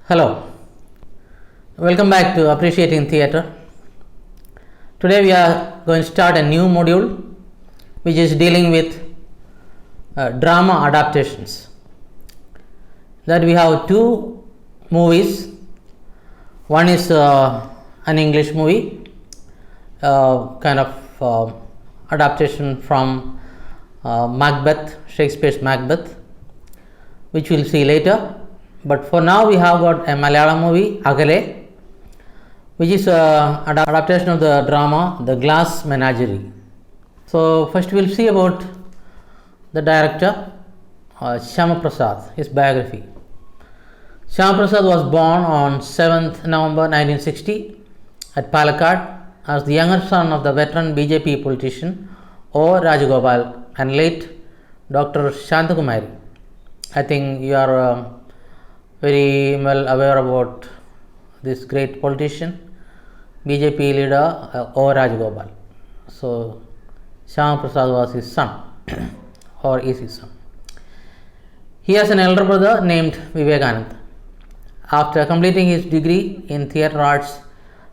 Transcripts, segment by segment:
Hello, welcome back to Appreciating Theatre. Today we are going to start a new module which is dealing with drama adaptations. That we have two movies. One is an English movie, kind of adaptation from Macbeth, Shakespeare's Macbeth, which we'll see later. But for now we have got a Malayalam movie, Agale, which is an adaptation of the drama The Glass Menagerie. So first we will see about the director, Shyama Prasad, his biography. Shyama Prasad was born on 7th November 1960 at Palakkad as the younger son of the veteran BJP politician O. Rajagopal and late Dr. Shantakumari. I think you are very well aware about this great politician, BJP leader O. Rajagopal. So, Shyama Prasad was his son or is his son. He has an elder brother named Vivekanand. After completing his degree in theatre arts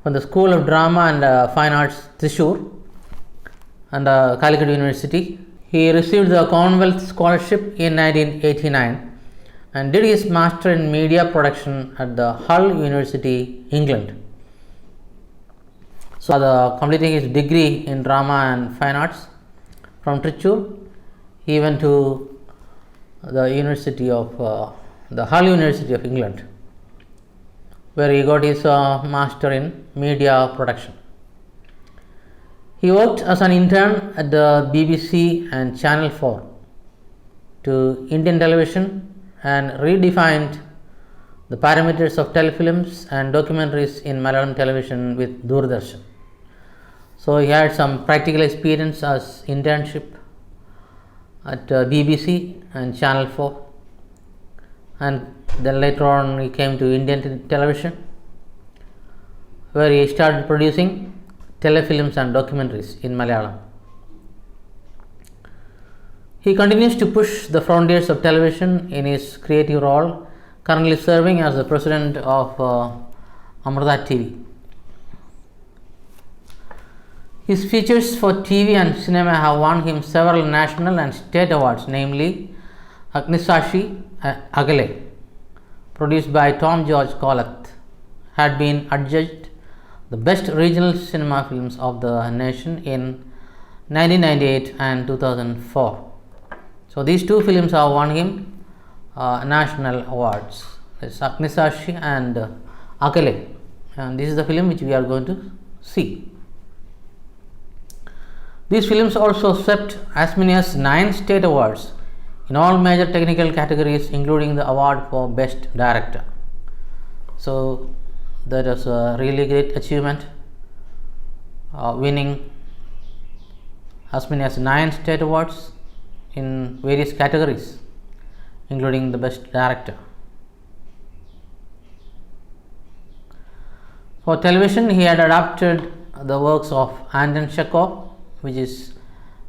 from the School of Drama and Fine Arts, Thrissur and Calicut University, he received the Commonwealth Scholarship in 1989 and did his master in media production at the Hull University, England. So, completing his degree in drama and fine arts from Thrissur, he went to the University of the Hull University of England, where he got his master in media production. He worked as an intern at the BBC and Channel 4 to Indian television and redefined the parameters of telefilms and documentaries in Malayalam television with Doordarshan. So, he had some practical experience as internship at BBC and Channel 4, and then later on he came to Indian television, where he started producing telefilms and documentaries in Malayalam. He continues to push the frontiers of television in his creative role, currently serving as the president of Amrita TV. His features for TV and cinema have won him several national and state awards, namely Agnisashi Agale, produced by Tom George Collett, had been adjudged the best regional cinema films of the nation in 1998 and 2004. So, these two films have won him national awards. This is Agnisashi and Agale, and this is the film which we are going to see. These films also swept as many as 9 state awards in all major technical categories, including the award for Best Director. So, that is a really great achievement, winning as many as 9 state awards in various categories, including the Best Director. For television, he had adapted the works of Anton Chekhov, which is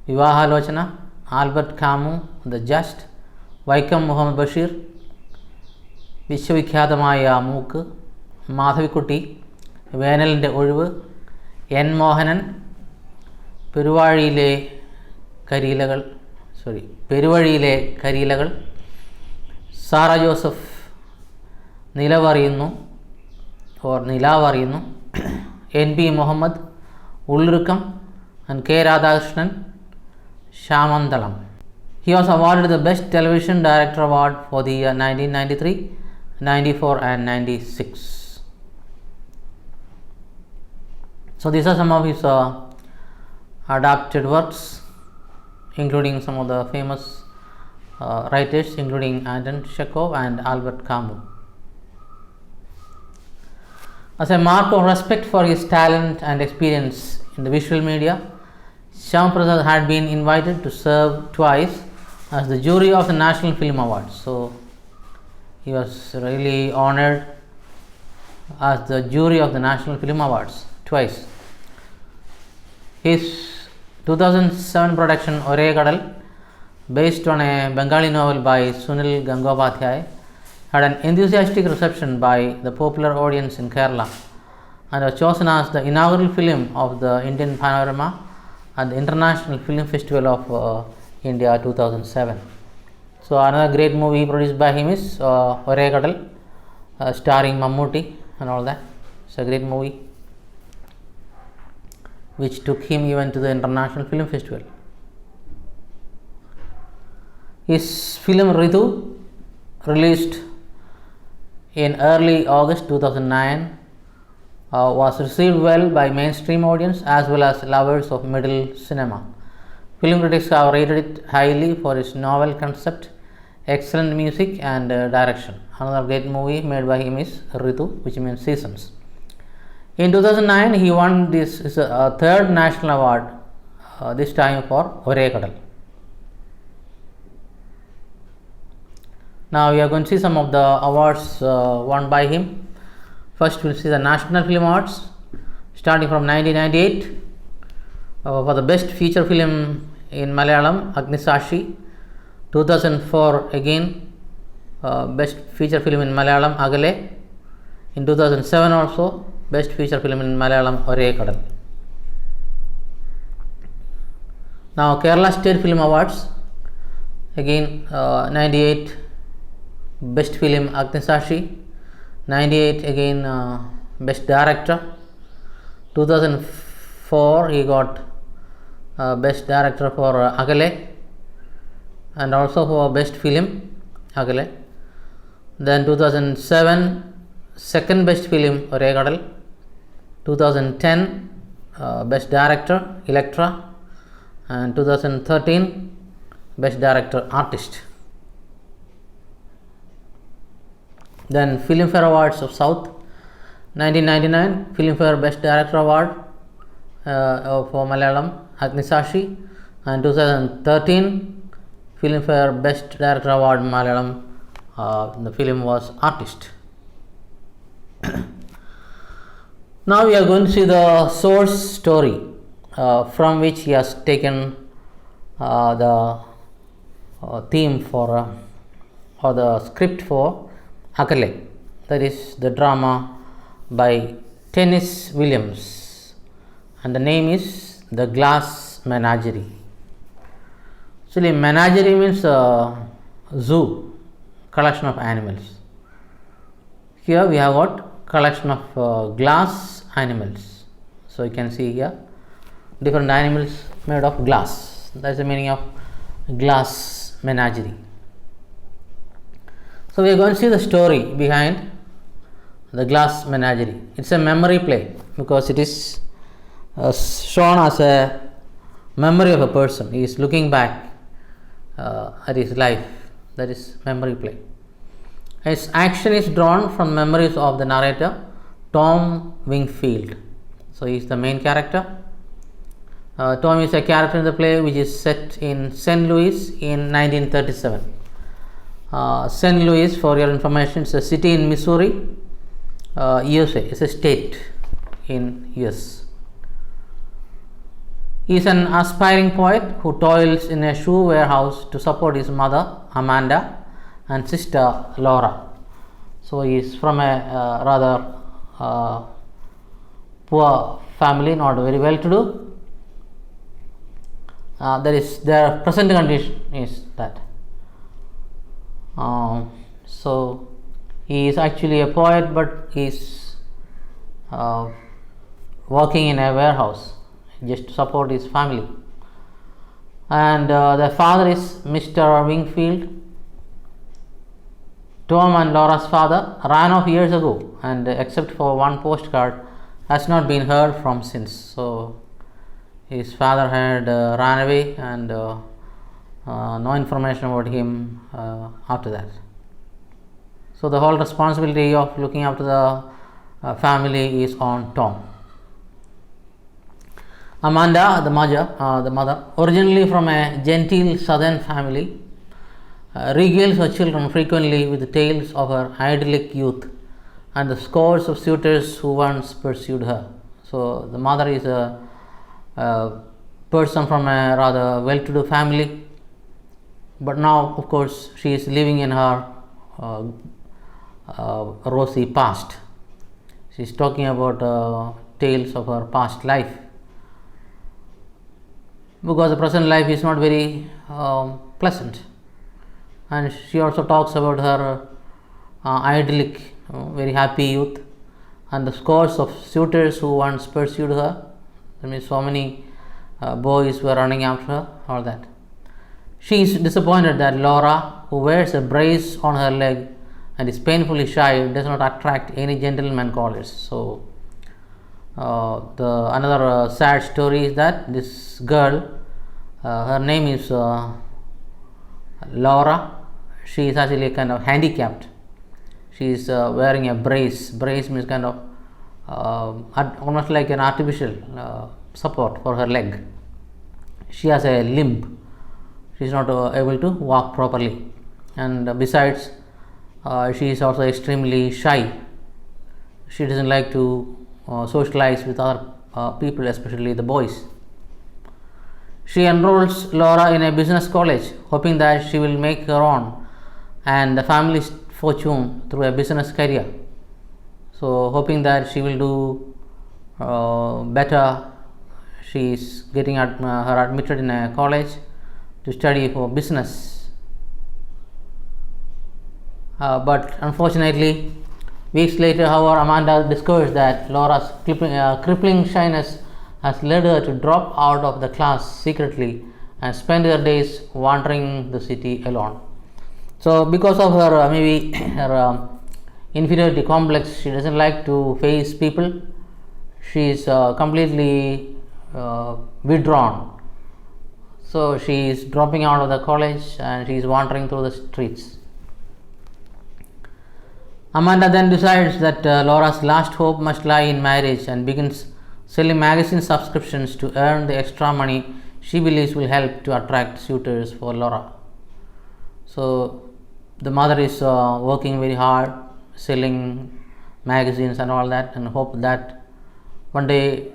Vivahalochana, Albert Camus, The Just, Vaikam Muhammad Bashir, വിശ്വവിഖ്യാതമായ മൂക്ക്, മാധവിക്കുട്ടി, വേനലിൻ്റെ ഒഴിവ്, N Mohanan, പെരുവഴിയിലെ കരിയിലകൾ, സാറ ജോസഫ്, നിലാവറിയുന്നു, N P Muhammad, ഉള്ളിറുക്കം, and K. Radhakrishnan, Shamandalam. He was awarded the Best Television Director Award for the year 1993, 94 and 96. So, these are some of his adapted works, including some of the famous writers, including Anton Chekhov and Albert Camus. As a mark of respect for his talent and experience in the visual media, Shyama Prasad had been invited to serve twice as the jury of the National Film Awards. So, he was really honored as the jury of the National Film Awards twice. His 2007 production Ore Kadal, based on a Bengali novel by Sunil Gangopadhyay, had an enthusiastic reception by the popular audience in Kerala and was chosen as the inaugural film of the Indian Panorama at the International Film Festival of India 2007. So another great movie produced by him is Ore Kadal, starring Mammootty and all that. It's a great movie which took him even to the International Film Festival. His film Ritu, released in early August 2009, was received well by mainstream audience as well as lovers of middle cinema. Film critics have rated it highly for its novel concept, excellent music and direction. Another great movie made by him is Ritu, which means seasons. In 2009, he won this third national award, this time for Ore Kadal. Now we are going to see some of the awards won by him. First, we will see the National Film Awards, starting from 1998. For the best feature film in Malayalam, Agnisashi. 2004 again, best feature film in Malayalam, Agale. In 2007 also, best feature film in Malayalam, Ore Kadal. Now Kerala State Film Awards, again 98 best film Agnisashi, 98 again best director. 2004 he got best director for Agale and also for best film Agale. Then 2007 second best film Ore Kadal. 2010 best director Electra, and 2013 best director artist. Then Filmfare Awards of South, 1999 Filmfare Best Director Award for Malayalam, Agnisashi, and 2013 Filmfare Best Director Award Malayalam, the film was Artist. Now we are going to see the source story from which he has taken the theme for or the script for Agale, that is the drama by Tennis Williams, and the name is The Glass Menagerie. Actually, menagerie means zoo, collection of animals. Here we have got collection of glass animals. So you can see here different animals made of glass. That is the meaning of glass menagerie. So we are going to see the story behind the glass menagerie. It's a memory play because it is shown as a memory of a person. He is looking back at his life. That is memory play. Its action is drawn from memories of the narrator, Tom Wingfield. So he is the main character. Tom is a character in the play which is set in St. Louis in 1937. St. Louis, for your information, is a city in Missouri, USA. It's a state in US. He is an aspiring poet who toils in a shoe warehouse to support his mother, Amanda, and sister, Laura. So he is from a rather poor family, not very well to do. Their present condition is that. So he is actually a poet, but he is working in a warehouse just to support his family. And the father is Mr. Wingfield. Tom and Laura's father ran off years ago, and except for one postcard, has not been heard from since. So his father had ran away, and no information about him after that. So the whole responsibility of looking after the family is on Tom. Amanda, the mother, originally from a genteel southern family, regales her children frequently with tales of her idyllic youth and the scores of suitors who once pursued her. So the mother is a person from a rather well-to-do family, but now, of course, she is living in her rosy past. She's talking about tales of her past life, because the present life is not very pleasant. And she also talks about her idyllic, very happy youth, and the scores of suitors who once pursued her. That means so many boys were running after her, all that. She is disappointed that Laura, who wears a brace on her leg and is painfully shy, does not attract any gentleman callers. So, the another sad story is that this girl, her name is Laura. She is actually kind of handicapped. She is wearing a brace. Brace means kind of almost like an artificial support for her leg. She has a limp. She is not able to walk properly, and besides, she is also extremely shy. She doesn't like to socialize with other people, especially the boys. She enrolls Laura in a business college, hoping that she will make her own and the family's fortune through a business career. So, hoping that she will do better, she is getting her admitted in a college to study for business. But unfortunately, weeks later, however, Amanda discovers that Laura's crippling shyness has led her to drop out of the class secretly and spend her days wandering the city alone. So, because of her maybe her inferiority complex, she doesn't like to face people. She is completely withdrawn. So, she is dropping out of the college and she is wandering through the streets. Amanda then decides that Laura's last hope must lie in marriage and begins selling magazine subscriptions to earn the extra money she believes will help to attract suitors for Laura. So, the mother is working very hard, selling magazines and all that, and hope that one day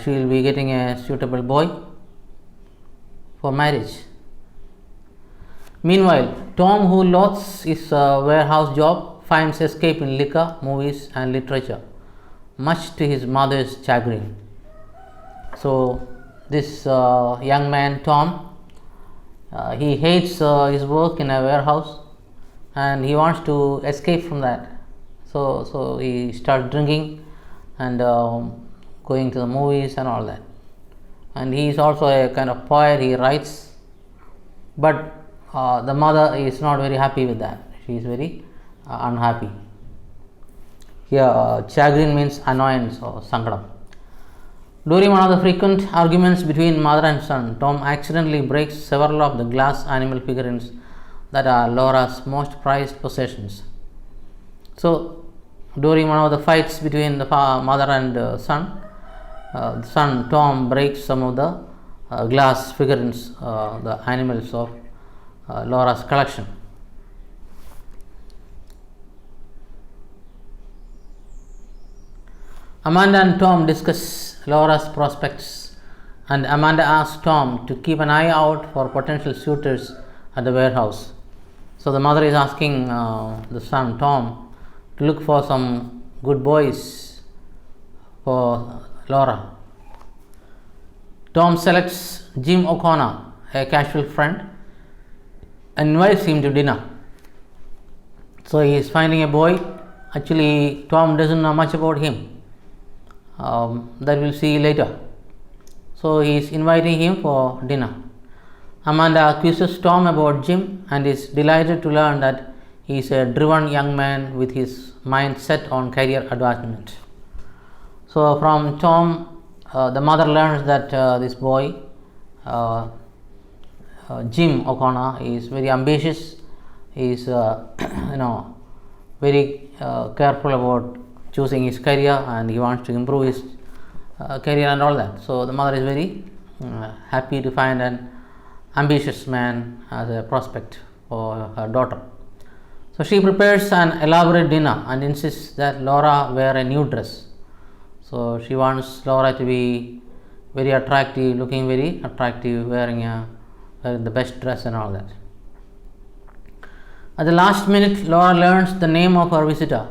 she will be getting a suitable boy for marriage. Meanwhile, Tom, who loathes his warehouse job, finds escape in liquor, movies, and literature, much to his mother's chagrin. So, this young man, Tom, he hates his work in a warehouse and he wants to escape from that. So he starts drinking and going to the movies and all that. And he is also a kind of poet, he writes, but the mother is not very happy with that. She is very unhappy. Here, chagrin means annoyance or sangadam. During one of the frequent arguments between mother and son, Tom accidentally breaks several of the glass animal figurines that are Laura's most prized possessions. So, during one of the fights between the mother and son Tom breaks some of the glass figurines, the animals of Laura's collection. Amanda and Tom discuss Laura's prospects, and Amanda asks Tom to keep an eye out for potential suitors at the warehouse. So the mother is asking the son Tom to look for some good boys for Laura. Tom selects Jim O'Connor, a casual friend, and invites him to dinner. So he is finding a boy. Actually, Tom doesn't know much about him. That we'll see later. So he is inviting him for dinner. Amanda accuses Tom about Jim and is delighted to learn that he is a driven young man with his mind set on career advancement. So from Tom, the mother learns that this boy, Jim O'Connor, is very ambitious. He is very careful about choosing his career and he wants to improve his career and all that. So the mother is very happy to find an ambitious man as a prospect for her daughter. So she prepares an elaborate dinner and insists that Laura wear a new dress. So she wants Laura to be very attractive, looking very attractive, wearing the best dress and all that. At the last minute, Laura learns the name of her visitor.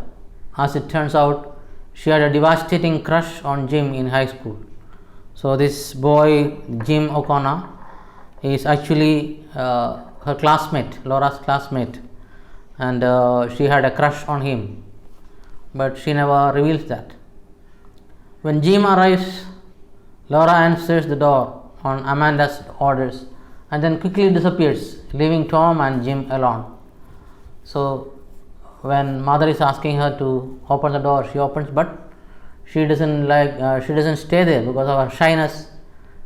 As it turns out, she had a devastating crush on Jim in high school. So this boy, Jim O'Connor, is actually her classmate, Laura's classmate, and she had a crush on him, but she never reveals that. When Jim arrives, Laura answers the door on Amanda's orders and then quickly disappears, leaving Tom and Jim alone. So when mother is asking her to open the door, she opens, but she doesn't stay there because of her shyness.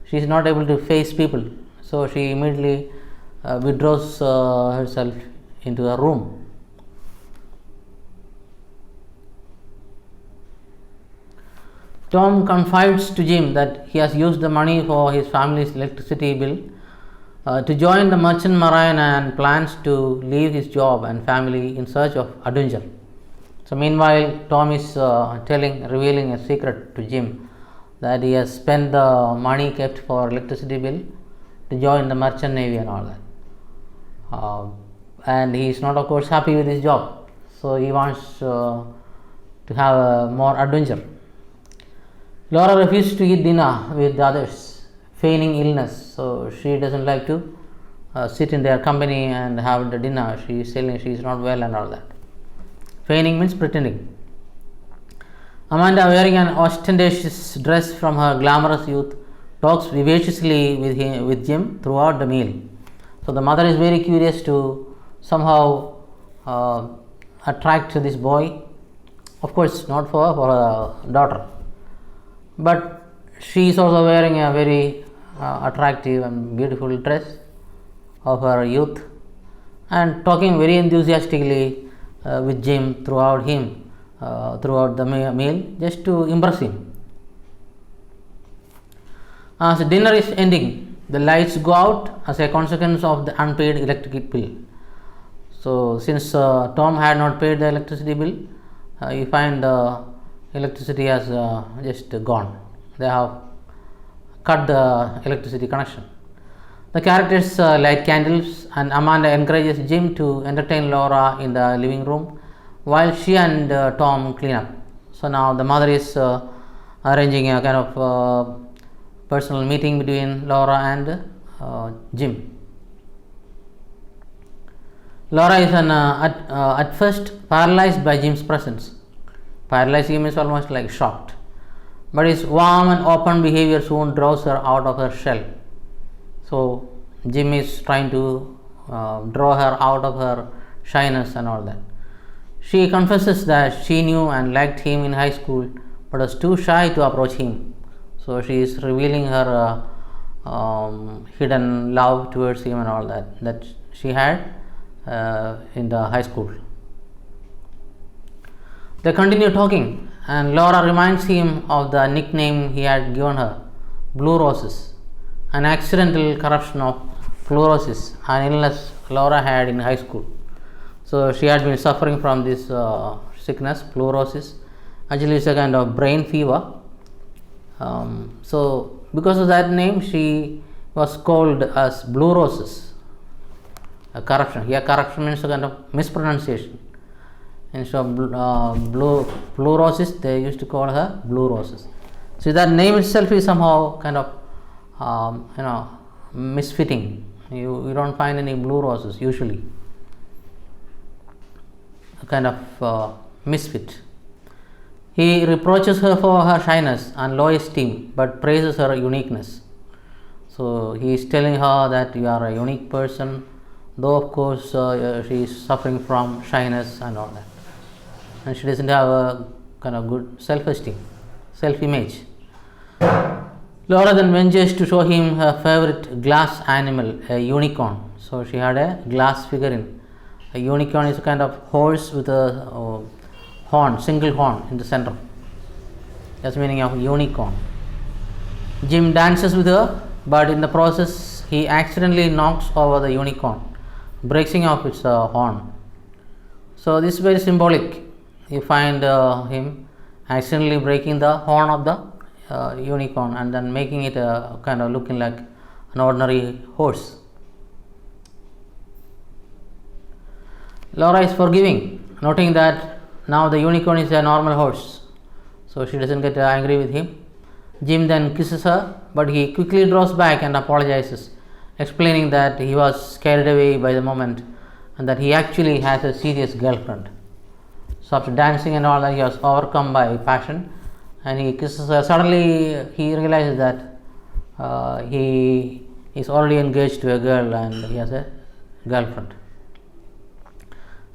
She is not able to face people, so she immediately withdraws herself into a room. Tom confides to Jim that he has used the money for his family's electricity bill to join the Merchant Marine and plans to leave his job and family in search of adventure. So meanwhile, Tom is revealing a secret to Jim, that he has spent the money kept for electricity bill to join the merchant navy and all that. And he is not, of course, happy with his job, so he wants to have more adventure. Laura refuses to eat dinner with the others, feigning illness, so she doesn't like to sit in their company and have the dinner. She is saying she is not well and all that. Feigning means pretending. Amanda, wearing an ostentatious dress from her glamorous youth, talks vivaciously with Jim throughout the meal. So the mother is very curious to somehow attract this boy. Of course, not for her daughter, but she is also wearing a very attractive and beautiful dress of her youth and talking very enthusiastically with Jim throughout the meal, just to impress him. As dinner is ending, the lights go out as a consequence of the unpaid electric bill. So since Tom had not paid the electricity bill, you find the electricity has just gone. They have cut the electricity connection. The characters light candles, and Amanda encourages Jim to entertain Laura in the living room while she and Tom clean up. So now the mother is arranging a kind of personal meeting between Laura and Jim. Laura is at first paralyzed by Jim's presence. Paralyzed means almost like shocked, but his warm and open behavior soon draws her out of her shell. So Jim is trying to draw her out of her shyness and all that. She confesses that she knew and liked him in high school, but was too shy to approach him. So she is revealing her hidden love towards him and all that she had in the high school. They continue talking, and Laura reminds him of the nickname he had given her, Blue Roses, an accidental corruption of fluorosis, an illness Laura had in high school. So she had been suffering from this sickness, fluorosis. Actually, it's a kind of brain fever. So because of that name, she was called as Blue Roses, a corruption. Here, corruption means a kind of mispronunciation. Instead of blue roses, they used to call her Blue Roses. So that name itself is somehow kind of misfitting. You don't find any blue roses usually. A kind of misfit. He reproaches her for her shyness and low esteem, but praises her uniqueness. So he is telling her that you are a unique person, though of course she is suffering from shyness and all that, and she doesn't have a kind of good self-esteem, self-image. Laura then ventures to show him her favorite glass animal, a unicorn. So she had a glass figurine. A unicorn is a kind of horse with a horn, single horn in the center. That's the meaning of unicorn. Jim dances with her, but in the process he accidentally knocks over the unicorn, breaking off its horn. So this is very symbolic. You find him accidentally breaking the horn of the unicorn and then making it kind of looking like an ordinary horse. Laura is forgiving, noting that now the unicorn is a normal horse, so she doesn't get angry with him. Jim then kisses her, but he quickly draws back and apologizes, explaining that he was carried away by the moment and that he actually has a serious girlfriend. So after dancing and all that, he was overcome by passion and he kisses her. Suddenly he realizes that he is already engaged to a girl and he has a girlfriend.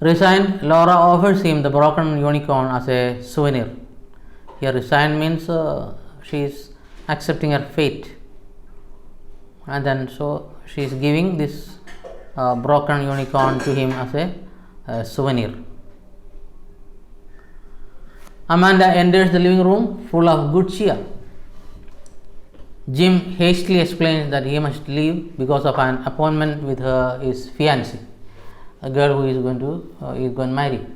Resigned, Laura offers him the broken unicorn as a souvenir. Here resigned means she is accepting her fate, and then so she is giving this broken unicorn to him as a souvenir. Amanda enters the living room full of good cheer. Jim hastily explains that he must leave because of an appointment with his fiancée, a girl who is going to marry.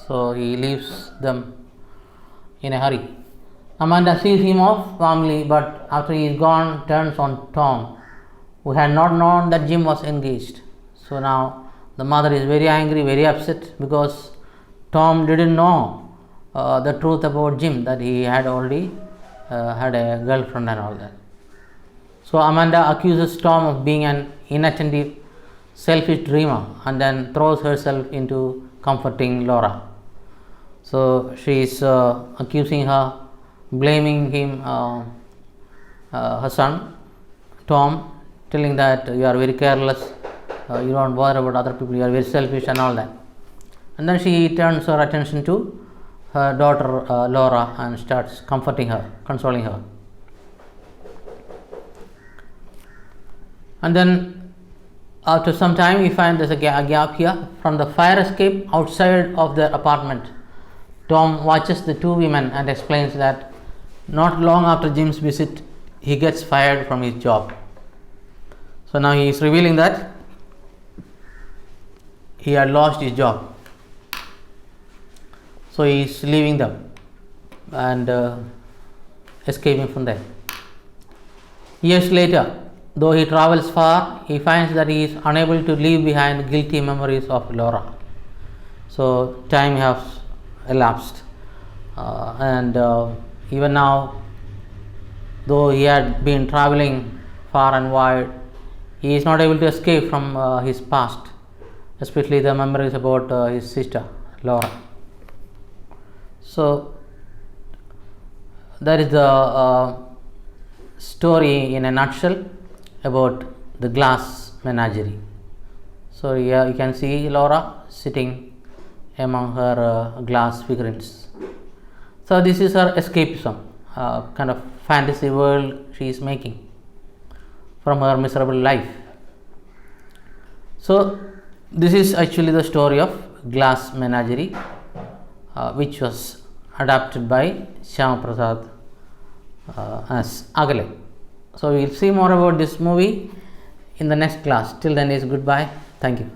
So he leaves them in a hurry. Amanda sees him off warmly, but after he is gone, turns on Tom, who had not known that Jim was engaged. So now the mother is very angry, very upset because Tom didn't know the truth about Jim, that he had already had a girlfriend and all that. So Amanda accuses Tom of being an inattentive, selfish dreamer and then throws herself into comforting Laura. So she is accusing her, blaming him, her son Tom, telling that you are very careless, you don't bother about other people, you are very selfish and all that. And then she turns her attention to her daughter Laura and starts comforting her, consoling her. And then after some time we find there's a gap here. From the fire escape outside of their apartment, Tom watches the two women and explains that not long after Jim's visit, he gets fired from his job. So now he is revealing that he had lost his job. So he is leaving them and escaping from there. Years later, though he travels far, he finds that he is unable to leave behind guilty memories of Laura. So time has elapsed, and even now, though he had been traveling far and wide, he is not able to escape from his past, especially the memories about his sister Laura. So that is the story in a nutshell about the glass menagerie. So here you can see Laura sitting among her glass figurines. So this is her escapism, kind of fantasy world she is making from her miserable life. So this is actually the story of Glass Menagerie, which was adapted by Shyama Prasad as Agale. So we will see more about this movie in the next class. Till then is goodbye. Thank you.